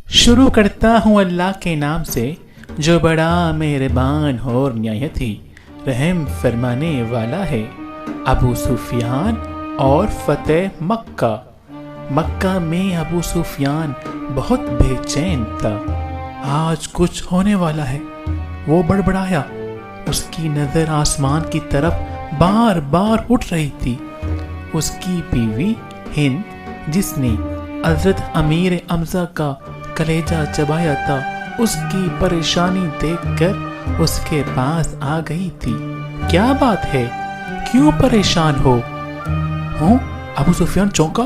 شروع کرتا ہوں اللہ کے نام سے جو بڑا مہربان اور نہایت رحم فرمانے والا ہے۔ ابو سفیان اور فتح مکہ۔ مکہ میں ابو سفیان بہت بے چین تھا۔ آج کچھ ہونے والا ہے، وہ بڑبڑایا۔ اس کی نظر آسمان کی طرف بار بار اٹھ رہی تھی۔ اس کی بیوی ہند، جس نے حضرت امیر حمزہ کا کلیجہ چبایا تھا، اس کی پریشانی دیکھ کر اس کے پاس آ گئی تھی۔ کیا بات ہے، کیوں پریشان ہو؟ ہوں؟ ابو سفیان چونکا۔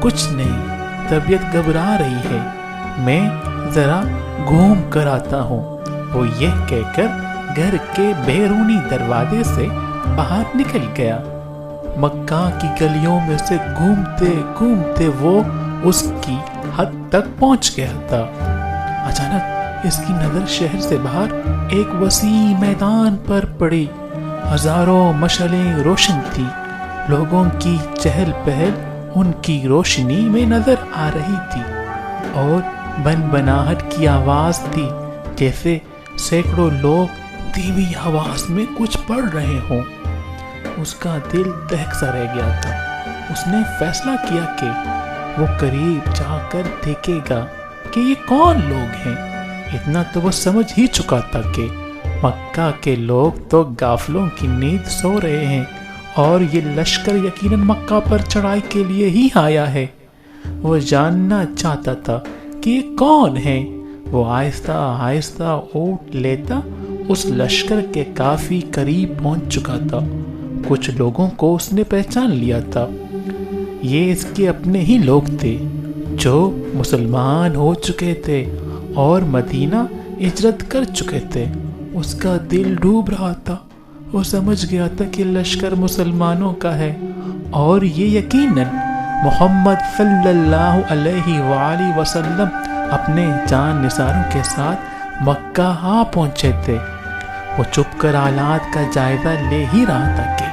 کچھ نہیں، طبیعت گھبرا رہی ہے، میں ذرا گھوم کر آتا ہوں۔ وہ یہ کہہ کر گھر کے بیرونی دروازے سے باہر نکل گیا۔ مکہ کی گلیوں میں سے گھومتے گھومتے وہ اس کی حد تک پہنچ گیا تھا۔ اچانک اس کی نظر شہر سے باہر ایک وسیع میدان پر پڑی۔ ہزاروں مشعلیں روشن تھی، لوگوں کی چہل پہل ان کی روشنی میں نظر آ رہی تھی، اور بنبناہٹ کی آواز تھی جیسے سینکڑوں لوگ دھیمی آواز میں کچھ پڑھ رہے ہوں۔ اس کا دل دہک سا رہ گیا تھا۔ اس نے فیصلہ کیا کہ وہ قریب جا کر دیکھے گا کہ یہ کون لوگ ہیں۔ اتنا تو وہ سمجھ ہی چکا تھا کہ مکہ کے لوگ تو غافلوں کی نیند سو رہے ہیں، اور یہ لشکر یقیناً مکہ پر چڑھائی کے لیے ہی آیا ہے۔ وہ جاننا چاہتا تھا کہ یہ کون ہے۔ وہ آہستہ آہستہ اونٹ لیتا اس لشکر کے کافی قریب پہنچ چکا تھا۔ کچھ لوگوں کو اس نے پہچان لیا تھا۔ یہ اس کے اپنے ہی لوگ تھے جو مسلمان ہو چکے تھے اور مدینہ ہجرت کر چکے تھے۔ اس کا دل ڈوب رہا تھا۔ وہ سمجھ گیا تھا کہ لشکر مسلمانوں کا ہے، اور یہ یقیناً محمد صلی اللہ علیہ وآلہ وسلم اپنے جان نثاروں کے ساتھ مکہ آ پہنچے تھے۔ وہ چپ کر حالات کا جائزہ لے ہی رہا تھا کہ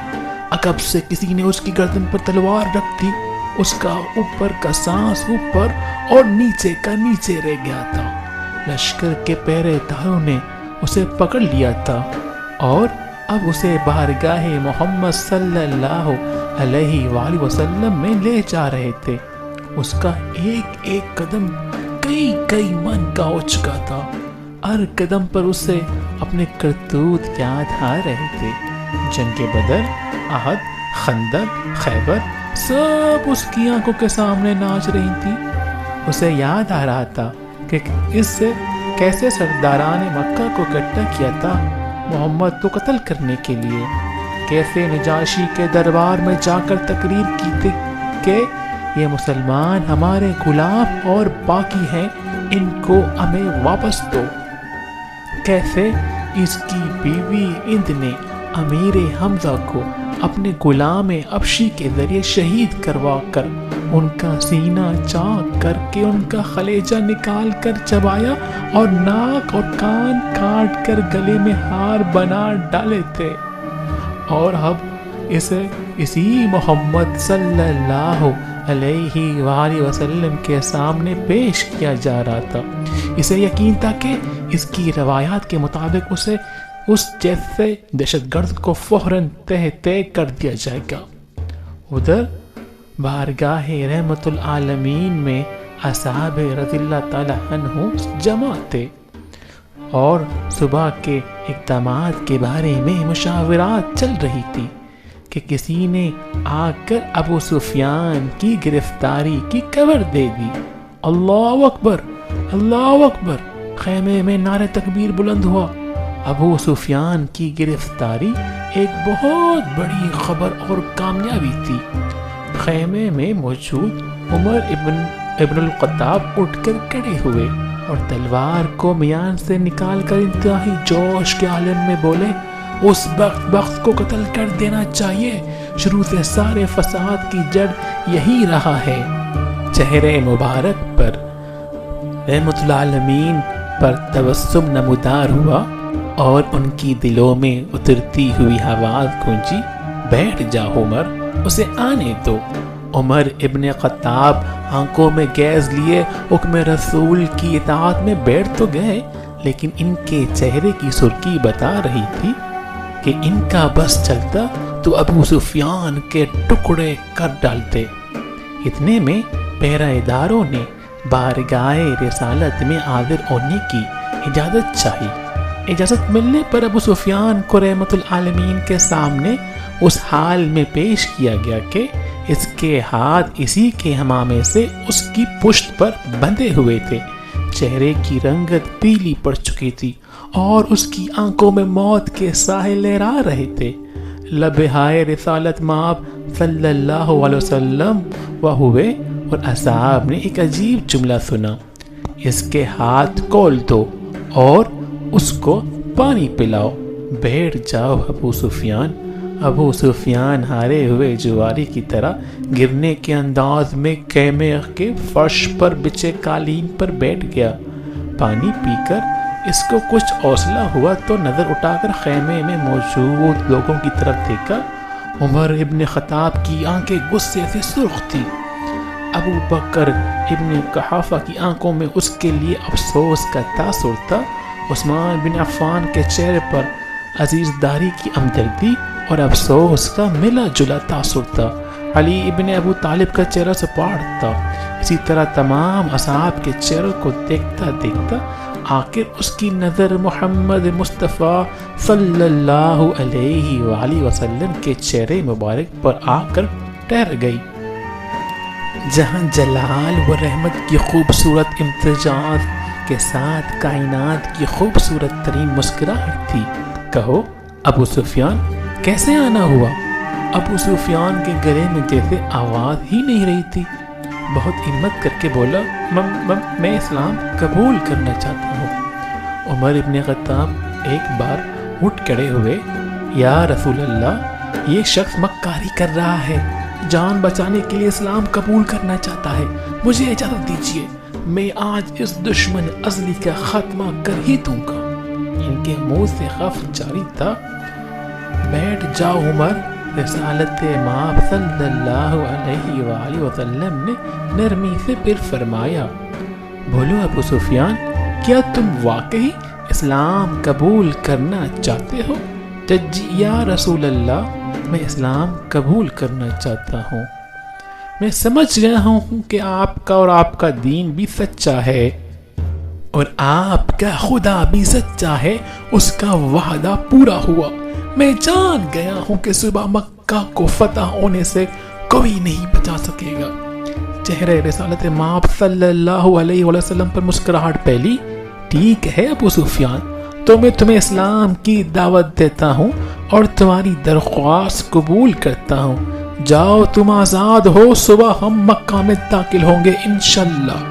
عقب سے کسی نے اس کی گردن پر تلوار رکھ دی۔ اس کا اوپر کا سانس اوپر اور نیچے کا نیچے رہ گیا تھا۔ لشکر کے پہرے داروں نے اسے پکڑ لیا تھا، اور اب اسے بارگاہ محمد صلی اللہ علیہ وآلہ وسلم میں لے جا رہے تھے۔ اس کا ایک ایک قدم کئی من کا ہو چکا تھا۔ ہر قدم پر اسے اپنے کرتوت یاد آ رہے تھے۔ جنگ بدر، احد، خندق، خیبر، سب اس کی آنکھوں کے سامنے ناچ رہی تھی۔ اسے یاد آ رہا تھا کہ اس سے کیسے سرداران مکہ کو اکٹھا کیا تھا محمد کو قتل کرنے کے لیے، کیسے نجاشی کے دربار میں جا کر تقریر کی تھی کہ یہ مسلمان ہمارے غلام اور باقی ہیں، ان کو ہمیں واپس دو۔ کیسے اس کی بیوی ہند نے امیر حمزہ کو اپنے غلام حبشی کے ذریعے شہید کروا کر ان کا سینہ چاک کر کے ان کا کلیجہ نکال کر چبایا، اور ناک اور کان کاٹ کر گلے میں ہار بنا ڈالے تھے، اور اب اسے اسی محمد صلی اللہ علیہ وآلہ وسلم کے سامنے پیش کیا جا رہا تھا۔ اسے یقین تھا کہ اس کی روایات کے مطابق اسے اس جیسے دہشت گرد کو فوراً تہ کر دیا جائے گا۔ ادھر بارگاہ رحمت العالمین میں اصحاب رضی اللہ تعالی عنہ جمع تھے، اور صبح کے اقدامات کے بارے میں مشاورات چل رہی تھی کہ کسی نے آ کر ابو سفیان کی گرفتاری کی خبر دے دی۔ اللہ اکبر، اللہ اکبر! خیمے میں نعرہ تکبیر بلند ہوا۔ ابو سفیان کی گرفتاری ایک بہت بڑی خبر اور کامیابی تھی۔ خیمے میں موجود عمر ابن الخطاب اٹھ کر کھڑے ہوئے اور تلوار کو میان سے نکال کر انتہائی جوش کے عالم میں بولے، اس بخت کو قتل کر دینا چاہیے۔ شروع سے سارے فساد کی جڑ یہی رہا ہے۔ چہرے مبارک پر رحمت العالمین پر تبسم نمودار ہوا، اور ان کی دلوں میں اترتی ہوئی آواز گونجی، بیٹھ جا عمر، اسے آنے دو۔ عمر ابن خطاب آنکھوں میں گیز لیے حکم رسول کی اطاعت میں بیٹھ تو گئے، لیکن ان کے چہرے کی سرخی بتا رہی تھی کہ ان کا بس چلتا تو ابو سفیان کے ٹکڑے کر ڈالتے۔ اتنے میں پہرہ داروں نے بارگاہ رسالت میں حاضر ہونے کی اجازت چاہی۔ اجازت ملنے پر ابو سفیان کو رحمت العالمین کے سامنے اس حال میں پیش کیا گیا کہ اس کے ہاتھ اسی کے حمامے سے اس کی پشت پر بندھے ہوئے تھے، چہرے کی رنگت پیلی پڑ چکی تھی اور اس کی آنکھوں میں موت کے سائے لہرا رہے تھے۔ لبہائے رسالت مآب صلی اللہ علیہ وسلم وہ ہوئے اور اصحاب نے ایک عجیب جملہ سنا، اس کے ہاتھ کھول دو اور اس کو پانی پلاؤ، بیٹھ جاؤ ابو سفیان۔ ابو سفیان ہارے ہوئے جواری کی طرح گرنے کے انداز میں خیمے کے فرش پر بچھے قالین پر بیٹھ گیا۔ پانی پی کر اس کو کچھ حوصلہ ہوا تو نظر اٹھا کر خیمے میں موجود لوگوں کی طرف دیکھا۔ عمر ابن خطاب کی آنکھیں غصے سے سرخ تھی، ابو بکر ابن قحافہ کی آنکھوں میں اس کے لیے افسوس کا تاثر تھا، عثمان بن عفان کے چہرے پر عزیزداری کی ہمدردی اور افسوس کا ملا جلا تاثر تھا، علی ابن ابو طالب کا چہرہ سپاٹ تھا۔ اسی طرح تمام اصحاب کے چہروں کو دیکھتا دیکھتا آخر اس کی نظر محمد مصطفیٰ صلی اللہ علیہ وآلہ وسلم کے چہرے مبارک پر آ کر ٹھہر گئی، جہاں جلال و رحمت کی خوبصورت امتزاج کے ساتھ کائنات کی خوبصورت ترین مسکراہٹ تھی۔ کہو ابو سفیان کیسے آنا ہوا؟ ابو سفیان کے گلے میں جیسے آواز ہی نہیں رہی تھی، بہت ہمت کر کے بولا، میں اسلام قبول کرنا چاہتا ہوں۔ عمر ابن خطاب ایک بار اٹھ کھڑے ہوئے، یا رسول اللہ، یہ شخص مکاری کر رہا ہے، جان بچانے کے لیے اسلام قبول کرنا چاہتا ہے، مجھے اجازت دیجیے، میں آج اس دشمن ازلی کا خاتمہ کر ہی دوں گا۔ ان کے منہ سے خفت جاری تھا۔ بیٹھ جاؤ عمر، رسالت مآب صلی اللہ علیہ وآلہ وسلم نے نرمی سے پھر فرمایا۔ بولو ابو سفیان، کیا تم واقعی اسلام قبول کرنا چاہتے ہو؟ جی یا رسول اللہ، میں اسلام قبول کرنا چاہتا ہوں۔ میں سمجھ گیا ہوں کہ آپ کا اور آپ کا دین بھی سچا ہے اور آپ کا خدا بھی سچا ہے، اس کا وعدہ پورا ہوا۔ میں جان گیا ہوں کہ صبح مکہ کو فتح ہونے سے کوئی نہیں بچا سکے گا۔ چہرے رسالت مآب صلی اللہ علیہ وسلم پر مسکراہٹ پھیلی۔ ٹھیک ہے ابو سفیان، تو میں تمہیں اسلام کی دعوت دیتا ہوں اور تمہاری درخواست قبول کرتا ہوں۔ جاؤ، تم آزاد ہو، صبح ہم مکہ میں داخل ہوں گے انشاءاللہ۔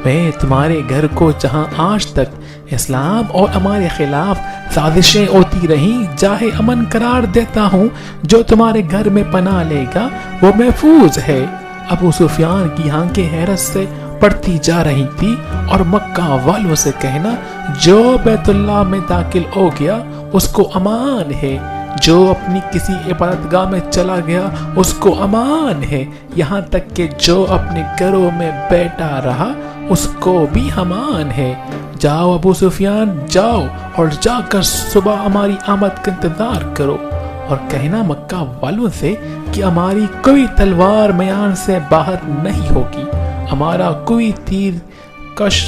میں تمہارے گھر کو، جہاں آج تک اسلام اور ہمارے خلاف سازشیں ہوتی رہیں، جاہے امن قرار دیتا ہوں۔ جو تمہارے گھر میں پناہ لے گا وہ محفوظ ہے۔ ابو سفیان کی آنکھیں حیرت سے پڑتی جا رہی تھی اور مکہ والوں سے کہنا، جو بیت اللہ میں داخل ہو گیا اس کو امان ہے، جو اپنی کسی عبادت گاہ میں چلا گیا اس کو امان ہے، یہاں تک کہ جو اپنے گھروں میں بیٹھا رہا اس کو بھی امان ہے۔ جاؤ ابو سفیان، جاؤ اور جا کر صبح ہماری آمد کا انتظار کرو اور کہنا مکہ والوں سے کہ ہماری کوئی تلوار میان سے باہر نہیں ہوگی، ہمارا کوئی تیر کش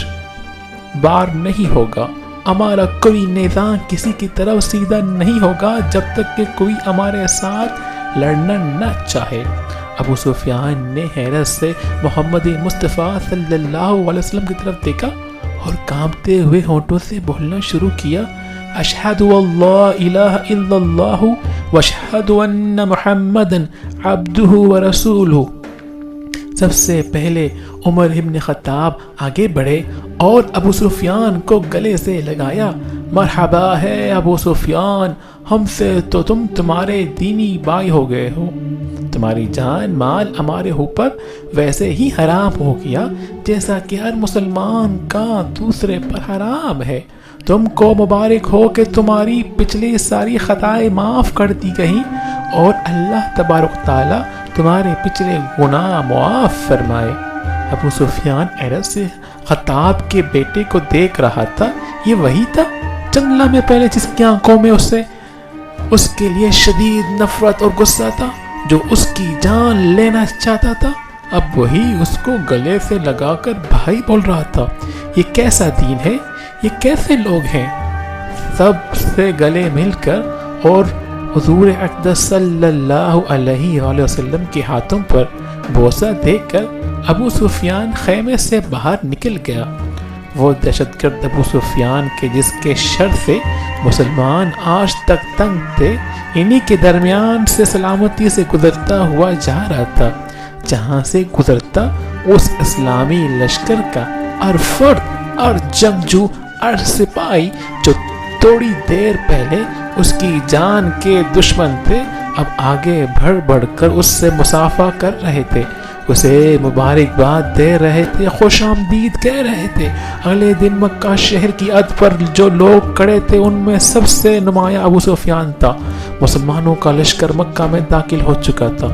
بار نہیں ہوگا، ہمارا کوئی نظام کسی کی طرف سیدھا نہیں ہوگا جب تک کہ کوئی ہمارے ساتھ لڑنا نہ چاہے۔ ابو سفیان نے حیرت سے محمد مصطفیٰ صلی اللہ علیہ وسلم کی طرف دیکھا اور کانپتے ہوئے ہونٹوں سے بولنا شروع کیا، اشہد اللہ الہ الا اللہ واشہد ان محمد عبدہ ورسولہ۔ سب سے پہلے عمر ابن خطاب آگے بڑھے اور ابو سفیان کو گلے سے لگایا۔ مرحبا ہے ابو سفیان، ہم سے تو تمہارے دینی بھائی ہو گئے ہو، تمہاری جان مال ہمارے اوپر ویسے ہی حرام ہو گیا جیسا کہ ہر مسلمان کا دوسرے پر حرام ہے۔ تم کو مبارک ہو کہ تمہاری پچھلی ساری خطائیں معاف کر دی گئیں اور اللہ تبارک تعالیٰ تمہارے پچھلے گناہ معاف فرمائے۔ ابو سفیان حیرت سے خطاب کے بیٹے کو دیکھ رہا تھا۔ یہ وہی تھا چند لمحے پہلے جس کی آنکھوں میں اس کے لیے شدید نفرت اور غصہ تھا، جو اس کی جان لینا چاہتا تھا، اب وہی اس کو گلے سے لگا کر بھائی بول رہا تھا۔ یہ کیسا دین ہے؟ یہ کیسے لوگ ہیں؟ سب سے گلے مل کر اور حضور اقدس صلی اللہ علیہ وآلہ وسلم کے ہاتھوں پر بوسہ دے کر ابو سفیان خیمے سے باہر نکل گیا۔ وہ دہشت گرد ابو سفیان کے جس کے شر سے مسلمان آج تک تنگ تھے، انہی کے درمیان سے سلامتی سے گزرتا ہوا جا رہا تھا، جہاں سے گزرتا اس اسلامی لشکر کا ہر فرد، ہر جنگجو، ہر سپاہی جو تھوڑی دیر پہلے اس کی جان کے دشمن تھے، اب آگے بڑھ کر اس سے مصافحہ کر رہے تھے، اسے مبارکباد دے رہے تھے، خوش آمدید کہہ رہے تھے۔ اگلے دن مکہ شہر کی حد پر جو لوگ کھڑے تھے ان میں سب سے نمایاں ابو سفیان تھا۔ مسلمانوں کا لشکر مکہ میں داخل ہو چکا تھا۔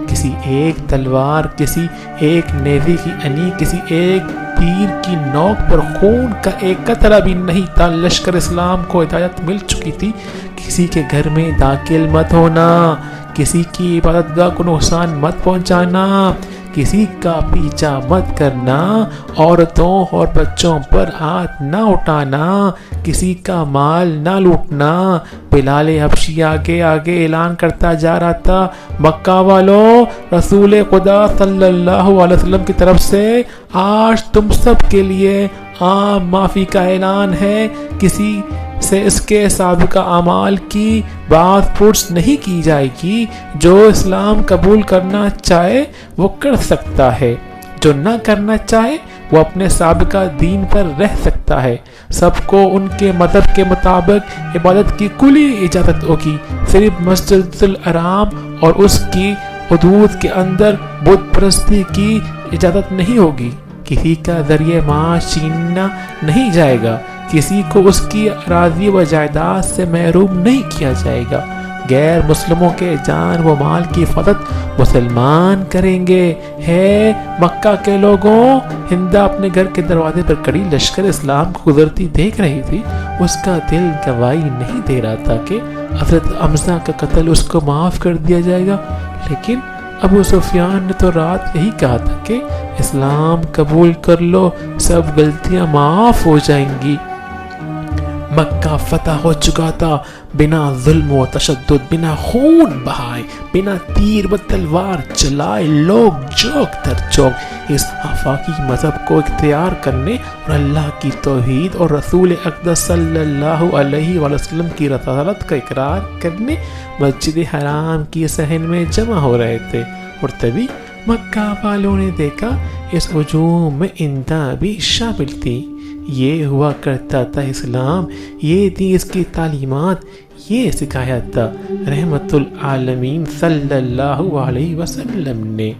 کسی ایک تلوار، کسی ایک نیزے کی انی، کسی ایک تیر کی نوک پر خون کا ایک قطرہ بھی نہیں تھا۔ لشکر اسلام کو ہدایت مل چکی تھی، کسی کے گھر میں داخل مت ہونا، کسی کی عبادت گاہ کو نقصان مت پہنچانا، کسی کا پیچھا مت کرنا، عورتوں اور بچوں پر ہاتھ نہ اٹھانا، کسی کا مال نہ لوٹنا۔ بلال حبشی آگے اعلان کرتا جا رہا تھا، مکہ والوں، رسول خدا صلی اللہ علیہ وسلم کی طرف سے آج تم سب کے لیے عام معافی کا اعلان ہے۔ کسی سے اس کے سابقہ اعمال کی بات پرس نہیں کی جائے گی۔ جو اسلام قبول کرنا چاہے وہ کر سکتا ہے، جو نہ کرنا چاہے وہ اپنے سابقہ دین پر رہ سکتا ہے۔ سب کو ان کے مذہب کے مطابق عبادت کی کلی اجازت ہوگی، صرف مسجد الحرام اور اس کی حدود کے اندر بت پرستی کی اجازت نہیں ہوگی۔ کسی کا ذریعہ معاش چھیننا نہیں جائے گا، کسی کو اس کی اراضی و جائیداد سے محروم نہیں کیا جائے گا۔ غیر مسلموں کے جان و مال کی حفاظت مسلمان کریں گے۔ ہے مکہ کے لوگوں، ہندا اپنے گھر کے دروازے پر کڑی لشکر اسلام کو گزرتی دیکھ رہی تھی۔ اس کا دل گواہی نہیں دے رہا تھا کہ حضرت حمزہ کا قتل اس کو معاف کر دیا جائے گا، لیکن ابو سفیان نے تو رات یہی کہا تھا کہ اسلام قبول کر لو، سب غلطیاں معاف ہو جائیں گی۔ مکہ فتح ہو چکا تھا، بنا ظلم و تشدد، بنا خون بہائے، بنا تیر و تلوار چلائے، لوگ چوک در چوک اس آفاقی مذہب کو اختیار کرنے اور اللہ کی توحید اور رسول اقدس صلی اللہ علیہ وسلم کی رسالت کا اقرار کرنے مسجد حرام کی صحن میں جمع ہو رہے تھے۔ اور تبھی مکہ والوں نے دیکھا اس ہجوم میں ہندا بھی شامل تھی۔ یہ ہوا کرتا تھا اسلام، یہ تھی اس کی تعلیمات، یہ سکھایا تھا رحمت العالمین صلی اللہ علیہ وسلم نے۔